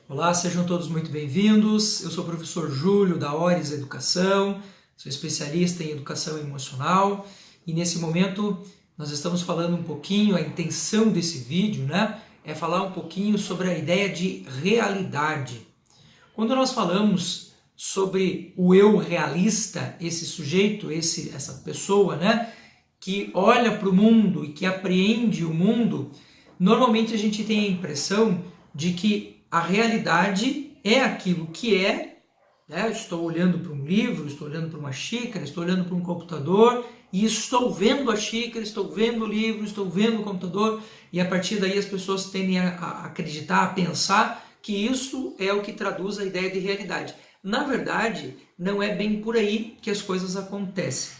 Olá, sejam todos muito bem-vindos. Eu sou o professor Júlio da Ores Educação, sou especialista em educação emocional e nesse momento nós estamos falando um pouquinho, a intenção desse vídeo, é falar um pouquinho sobre a ideia de realidade. Quando nós falamos sobre o eu realista, esse sujeito, essa pessoa, que olha para o mundo e que apreende o mundo, normalmente a gente tem a impressão de que a realidade é aquilo que é, estou olhando para um livro, estou olhando para uma xícara, estou olhando para um computador e estou vendo a xícara, estou vendo o livro, estou vendo o computador e a partir daí as pessoas tendem a acreditar, a pensar que isso é o que traduz a ideia de realidade. Na verdade, não é bem por aí que as coisas acontecem.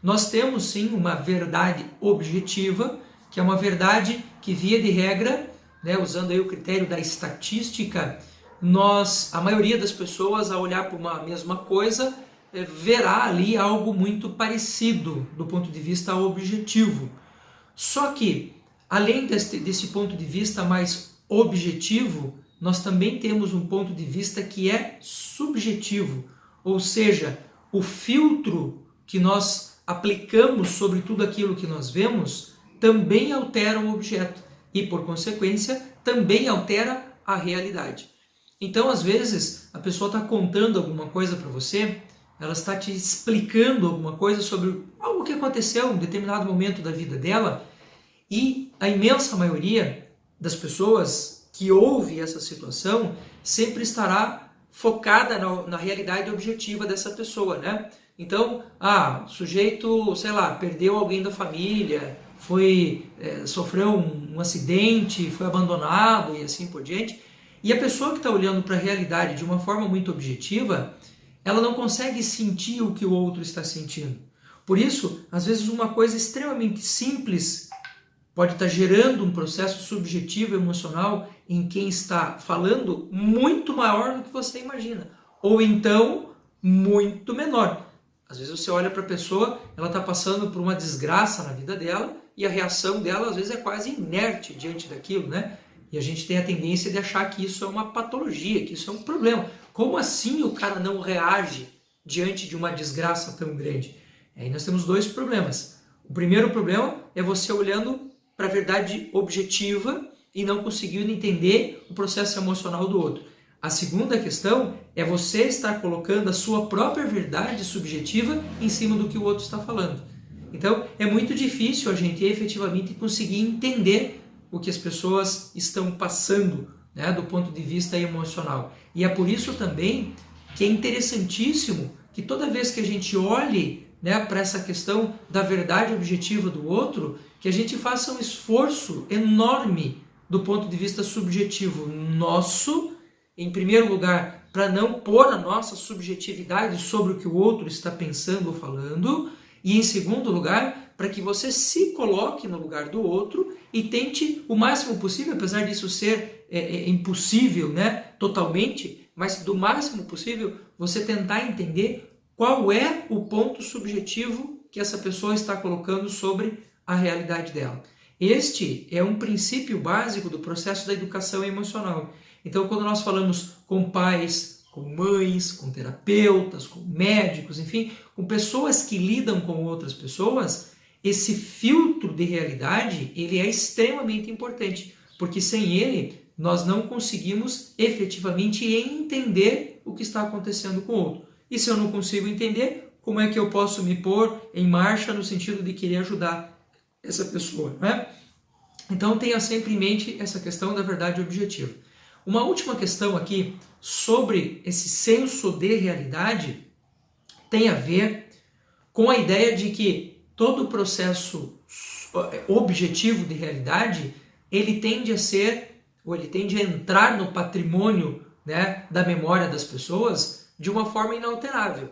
Nós temos sim uma verdade objetiva, que é uma verdade que via de regra, usando aí o critério da estatística, a maioria das pessoas, ao olhar para uma mesma coisa, verá ali algo muito parecido do ponto de vista objetivo. Só que, além desse ponto de vista mais objetivo, nós também temos um ponto de vista que é subjetivo, ou seja, o filtro que nós aplicamos sobre tudo aquilo que nós vemos também altera o objeto. E, por consequência, também altera a realidade. Então, às vezes, a pessoa está contando alguma coisa para você, ela está te explicando alguma coisa sobre algo que aconteceu em um determinado momento da vida dela, e a imensa maioria das pessoas que ouve essa situação sempre estará focada na realidade objetiva dessa pessoa, Então, o sujeito, perdeu alguém da família, sofreu um acidente, foi abandonado e assim por diante. E a pessoa que está olhando para a realidade de uma forma muito objetiva, ela não consegue sentir o que o outro está sentindo. Por isso, às vezes uma coisa extremamente simples pode estar gerando um processo subjetivo emocional em quem está falando muito maior do que você imagina. Ou então, muito menor. Às vezes você olha para a pessoa, ela está passando por uma desgraça na vida dela, e a reação dela às vezes é quase inerte diante daquilo, E a gente tem a tendência de achar que isso é uma patologia, que isso é um problema. Como assim o cara não reage diante de uma desgraça tão grande? Aí nós temos dois problemas. O primeiro problema é você olhando para a verdade objetiva e não conseguindo entender o processo emocional do outro. A segunda questão é você estar colocando a sua própria verdade subjetiva em cima do que o outro está falando. Então, é muito difícil a gente efetivamente conseguir entender o que as pessoas estão passando, do ponto de vista emocional. E é por isso também que é interessantíssimo que toda vez que a gente olhe para essa questão da verdade objetiva do outro, que a gente faça um esforço enorme do ponto de vista subjetivo nosso, em primeiro lugar, para não pôr a nossa subjetividade sobre o que o outro está pensando ou falando, e em segundo lugar, para que você se coloque no lugar do outro e tente o máximo possível, apesar disso ser impossível, totalmente, mas do máximo possível, você tentar entender qual é o ponto subjetivo que essa pessoa está colocando sobre a realidade dela. Este é um princípio básico do processo da educação emocional. Então, quando nós falamos com pais, com mães, com terapeutas, com médicos, enfim, com pessoas que lidam com outras pessoas, esse filtro de realidade, ele é extremamente importante, porque sem ele nós não conseguimos efetivamente entender o que está acontecendo com o outro. E se eu não consigo entender, como é que eu posso me pôr em marcha no sentido de querer ajudar essa pessoa, Então tenha sempre em mente essa questão da verdade objetiva. Uma última questão aqui sobre esse senso de realidade tem a ver com a ideia de que todo o processo objetivo de realidade, ele tende a entrar no patrimônio da memória das pessoas de uma forma inalterável.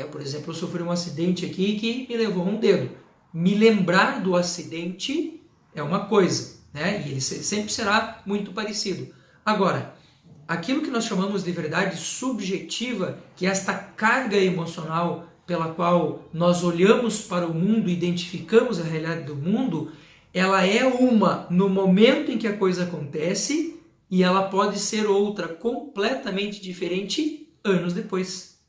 Por exemplo, eu sofri um acidente aqui que me levou um dedo. Me lembrar do acidente é uma coisa, e ele sempre será muito parecido. Agora, aquilo que nós chamamos de verdade subjetiva, que é esta carga emocional pela qual nós olhamos para o mundo, identificamos a realidade do mundo, ela é uma no momento em que a coisa acontece e ela pode ser outra, completamente diferente, anos depois.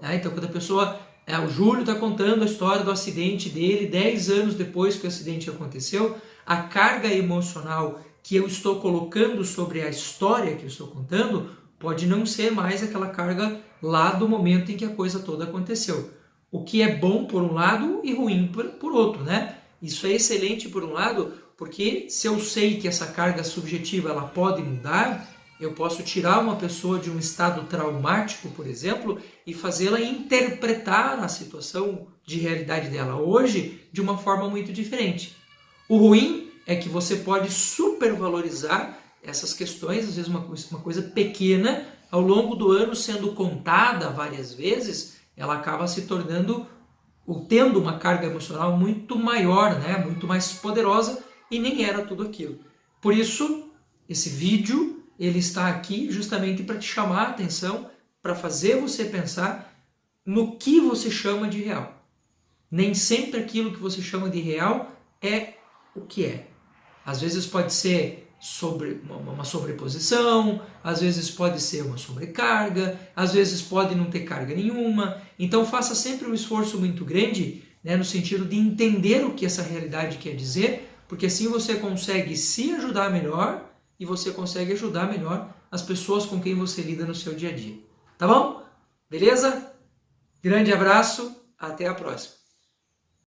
Então, quando a pessoa... o Júlio está contando a história do acidente dele 10 anos depois que o acidente aconteceu, a carga emocional que eu estou colocando sobre a história que eu estou contando pode não ser mais aquela carga lá do momento em que a coisa toda aconteceu. O que é bom por um lado e ruim por outro, né? Isso é excelente por um lado, porque se eu sei que essa carga subjetiva ela pode mudar, eu posso tirar uma pessoa de um estado traumático, por exemplo, e fazê-la interpretar a situação de realidade dela hoje de uma forma muito diferente. O ruim é que você pode supervalorizar essas questões, às vezes uma coisa pequena, ao longo do ano sendo contada várias vezes, ela acaba se tornando, ou tendo uma carga emocional muito maior, né? Muito mais poderosa, e nem era tudo aquilo. Por isso, esse vídeo ele está aqui justamente para te chamar a atenção, para fazer você pensar no que você chama de real. Nem sempre aquilo que você chama de real é o que é. Às vezes pode ser uma sobreposição, às vezes pode ser uma sobrecarga, às vezes pode não ter carga nenhuma. Então faça sempre um esforço muito grande, né, no sentido de entender o que essa realidade quer dizer, porque assim você consegue se ajudar melhor e você consegue ajudar melhor as pessoas com quem você lida no seu dia a dia. Tá bom? Beleza? Grande abraço, até a próxima.